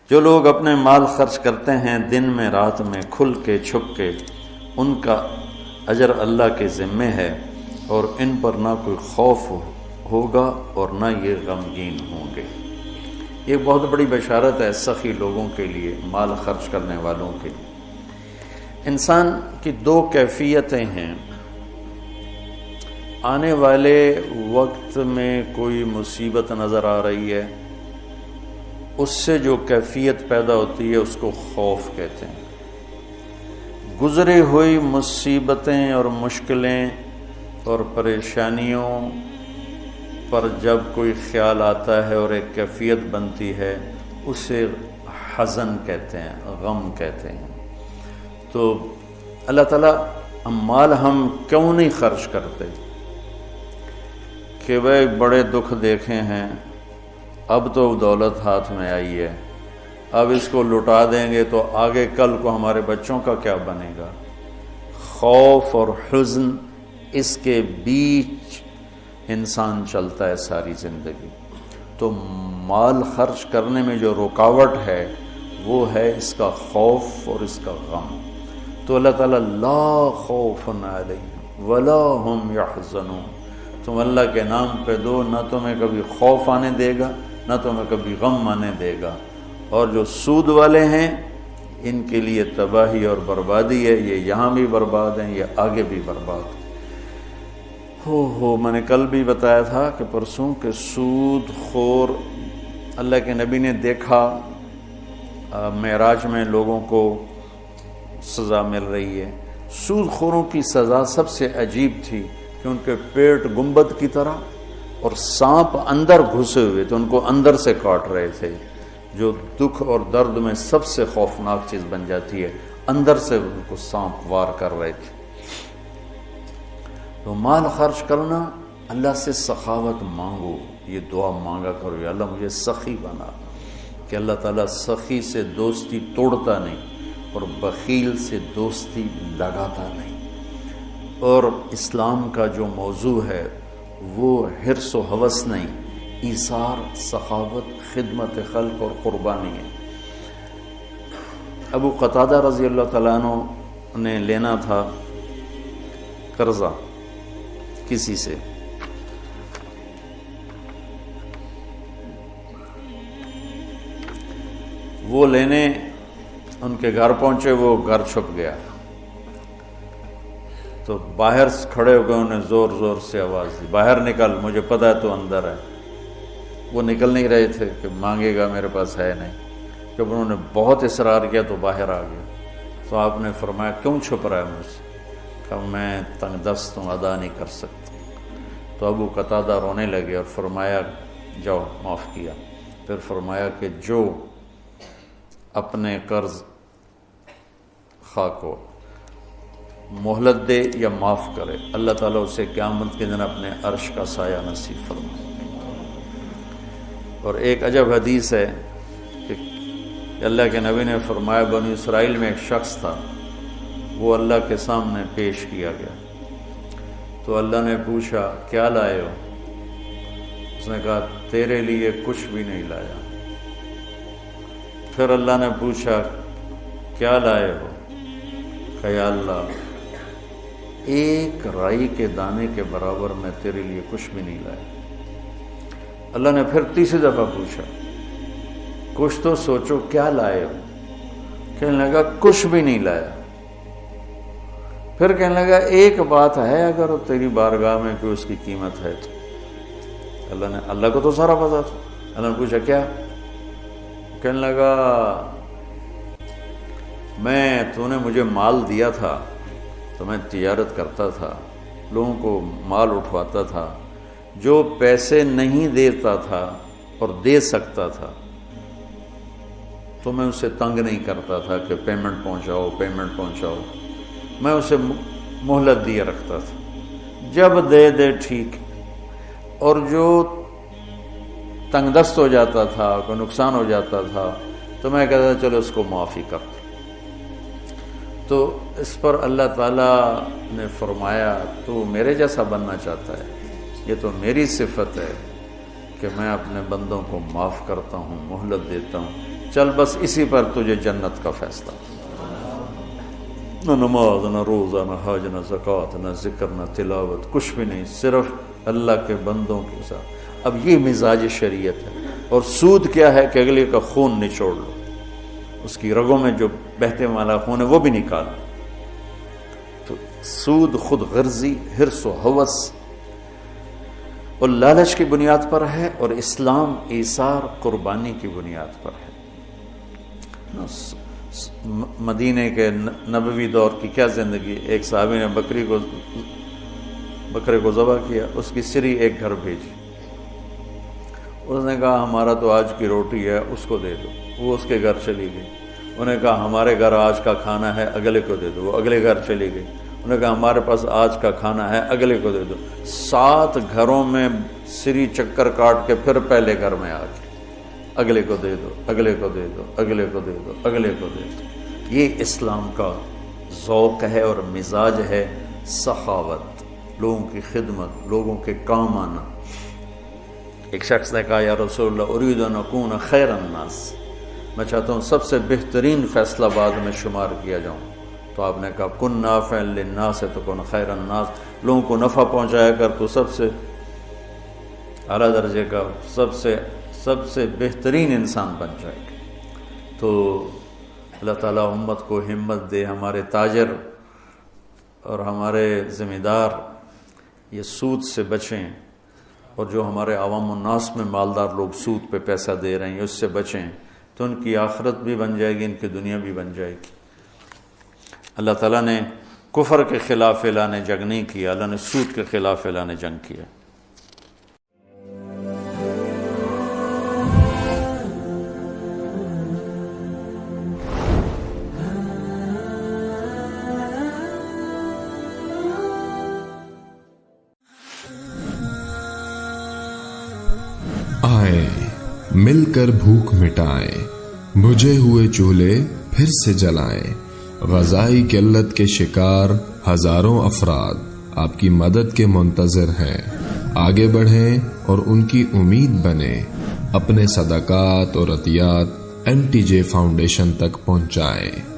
جو لوگ اپنے مال خرچ کرتے ہیں دن میں رات میں کھل کے چھپ کے، ان کا اجر اللہ کے ذمے ہے، اور ان پر نہ کوئی خوف ہوگا اور نہ یہ غمگین ہوں گے۔ یہ بہت بڑی بشارت ہے سخی لوگوں کے لیے، مال خرچ کرنے والوں کے لیے۔ انسان کی دو کیفیتیں ہیں، آنے والے وقت میں کوئی مصیبت نظر آ رہی ہے، اس سے جو کیفیت پیدا ہوتی ہے اس کو خوف کہتے ہیں۔ گزری ہوئی مصیبتیں اور مشکلیں اور پریشانیوں پر جب کوئی خیال آتا ہے اور ایک کیفیت بنتی ہے، اسے حزن کہتے ہیں، غم کہتے ہیں۔ تو اللہ تعالیٰ مال ہم کیوں نہیں خرچ کرتے کہ وہ بڑے دکھ دیکھے ہیں، اب تو دولت ہاتھ میں آئی ہے، اب اس کو لٹا دیں گے تو آگے کل کو ہمارے بچوں کا کیا بنے گا۔ خوف اور حزن، اس کے بیچ انسان چلتا ہے ساری زندگی۔ تو مال خرچ کرنے میں جو رکاوٹ ہے وہ ہے اس کا خوف اور اس کا غم۔ تو اللہ تعالیٰ لا خوف علیہم ولا ہم یحزنون، تم اللہ کے نام پہ دو، نہ تمہیں کبھی خوف آنے دے گا نہ تمہیں کبھی غم آنے دے گا۔ اور جو سود والے ہیں ان کے لیے تباہی اور بربادی ہے، یہ یہاں بھی برباد ہیں، یہ آگے بھی برباد ہیں۔ میں نے کل بھی بتایا تھا کہ پرسوں کہ سود خور اللہ کے نبی نے دیکھا معراج میں لوگوں کو سزا مل رہی ہے۔ سود خوروں کی سزا سب سے عجیب تھی کہ ان کے پیٹ گنبد کی طرح اور سانپ اندر گھسے ہوئے تھے، ان کو اندر سے کاٹ رہے تھے، جو دکھ اور درد میں سب سے خوفناک چیز بن جاتی ہے، اندر سے ان کو سانپ وار کر رہے تھے۔ تو مال خرچ کرنا، اللہ سے سخاوت مانگو، یہ دعا مانگا کرو، یا اللہ مجھے سخی بنا، کہ اللہ تعالیٰ سخی سے دوستی توڑتا نہیں اور بخیل سے دوستی لگاتا نہیں۔ اور اسلام کا جو موضوع ہے وہ حرص و ہوس نہیں، ایثار، سخاوت، خدمت خلق اور قربانی ہے۔ ابو قتادہ رضی اللہ تعالیٰ عنہ نے لینا تھا قرضہ کسی سے، وہ لینے ان کے گھر پہنچے، وہ گھر چھپ گیا، تو باہر کھڑے ہو گئے، انہیں زور زور سے آواز دی، باہر نکل، مجھے پتہ ہے تو اندر ہے۔ وہ نکل نہیں رہے تھے کہ مانگے گا، میرے پاس ہے نہیں۔ جب انہوں نے بہت اصرار کیا تو باہر آ گیا، تو آپ نے فرمایا کیوں چھپ رہا ہے مجھ سے؟ کہ میں تنگ دست ہوں، ادا نہیں کر سکتا۔ تو ابو قتادہ رونے لگے اور فرمایا جاؤ، معاف کیا۔ پھر فرمایا کہ جو اپنے قرض خواہ کو مہلت دے یا معاف کرے، اللہ تعالیٰ اسے قیامت کے دن اپنے عرش کا سایہ نصیب فرمائے۔ اور ایک عجب حدیث ہے کہ اللہ کے نبی نے فرمایا بنی اسرائیل میں ایک شخص تھا، وہ اللہ کے سامنے پیش کیا گیا، تو اللہ نے پوچھا کیا لائے ہو؟ اس نے کہا تیرے لیے کچھ بھی نہیں لایا۔ پھر اللہ نے پوچھا کیا لائے ہو؟ کہ یا اللہ ایک رائی کے دانے کے برابر میں تیرے لیے کچھ بھی نہیں لایا۔ اللہ نے پھر تیسری دفعہ پوچھا کچھ تو سوچو کیا لائے ہو؟ کہنے لگا کچھ بھی نہیں لایا۔ پھر کہنے لگا ایک بات ہے اگر تیری بارگاہ میں کہ اس کی قیمت ہے تو۔ اللہ کو تو سارا پتا تھا۔ اللہ نے پوچھا کیا؟ کہنے لگا تو نے مجھے مال دیا تھا تو میں تجارت کرتا تھا، لوگوں کو مال اٹھواتا تھا، جو پیسے نہیں دیتا تھا اور دے سکتا تھا تو میں اسے تنگ نہیں کرتا تھا کہ پیمنٹ پہنچاؤ، میں اسے مہلت دیے رکھتا تھا، جب دے ٹھیک، اور جو تنگ دست ہو جاتا تھا، کوئی نقصان ہو جاتا تھا تو میں کہتا تھا چلو اس کو معافی کر دو۔ تو اس پر اللہ تعالیٰ نے فرمایا تو میرے جیسا بننا چاہتا ہے؟ یہ تو میری صفت ہے کہ میں اپنے بندوں کو معاف کرتا ہوں، مہلت دیتا ہوں، چل بس اسی پر تجھے جنت کا فیصلہ. نہ نماز، نہ روزہ، نہ حج، نہ زکوٰۃ، نہ ذکر، نہ تلاوت، کچھ بھی نہیں، صرف اللہ کے بندوں کے ساتھ. اب یہ مزاج شریعت ہے. اور سود کیا ہے کہ اگلے کا خون نچوڑ لو، اس کی رگوں میں جو بہتے والا خون ہے وہ بھی نکال. تو سود خود غرضی، حرص و ہوس اور لالچ کی بنیاد پر ہے، اور اسلام ایثار، قربانی کی بنیاد پر ہے. مدینے کے نبوی دور کی کیا زندگی. ایک صحابی نے بکرے کو ذبح کیا، اس کی سری ایک گھر بھیجی. اس نے کہا ہمارا تو آج کی روٹی ہے، اس کو دے دو. وہ اس کے گھر چلی گئی. انہوں نے کہا ہمارے گھر آج کا کھانا ہے، اگلے کو دے دو. وہ اگلے گھر چلی گئی. انہوں نے کہا ہمارے پاس آج کا کھانا ہے، اگلے کو دے دو. 7 گھروں میں سری چکر کاٹ کے پھر پہلے گھر میں آ کے اگلے کو دے دو، اگلے کو دے دو، اگلے کو دے دو، اگلے کو دے دو. یہ اسلام کا ذوق ہے اور مزاج ہے. سخاوت، لوگوں کی خدمت، لوگوں کے کام آنا. ایک شخص نے کہا یا رسول اللہ ارید ان اکون خیر الناس، میں چاہتا ہوں سب سے بہترین فیصلہ بعد میں شمار کیا جاؤں. تو آپ نے کہا کن نافعا للناس تکن خیر الناس، لوگوں کو نفع پہنچایا کر تو سب سے اعلیٰ درجے کا، سب سے بہترین انسان بن جائے گا. تو اللہ تعالیٰ امت کو ہمت دے. ہمارے تاجر اور ہمارے ذمہ دار یہ سود سے بچیں، اور جو ہمارے عوام الناس میں مالدار لوگ سود پہ پیسہ دے رہے ہیں اس سے بچیں، تو ان کی آخرت بھی بن جائے گی، ان کی دنیا بھی بن جائے گی. اللہ تعالیٰ نے کفر کے خلاف اعلان جنگ نہیں کیا، اللہ نے سود کے خلاف اعلان جنگ کیا. آئے مل کر بھوک مٹائیں، بجھے ہوئے چولہے پھر سے جلائیں. غذائی قلت کے شکار ہزاروں افراد آپ کی مدد کے منتظر ہیں. آگے بڑھیں اور ان کی امید بنیں. اپنے صدقات اور عطیات NTJ فاؤنڈیشن تک پہنچائیں.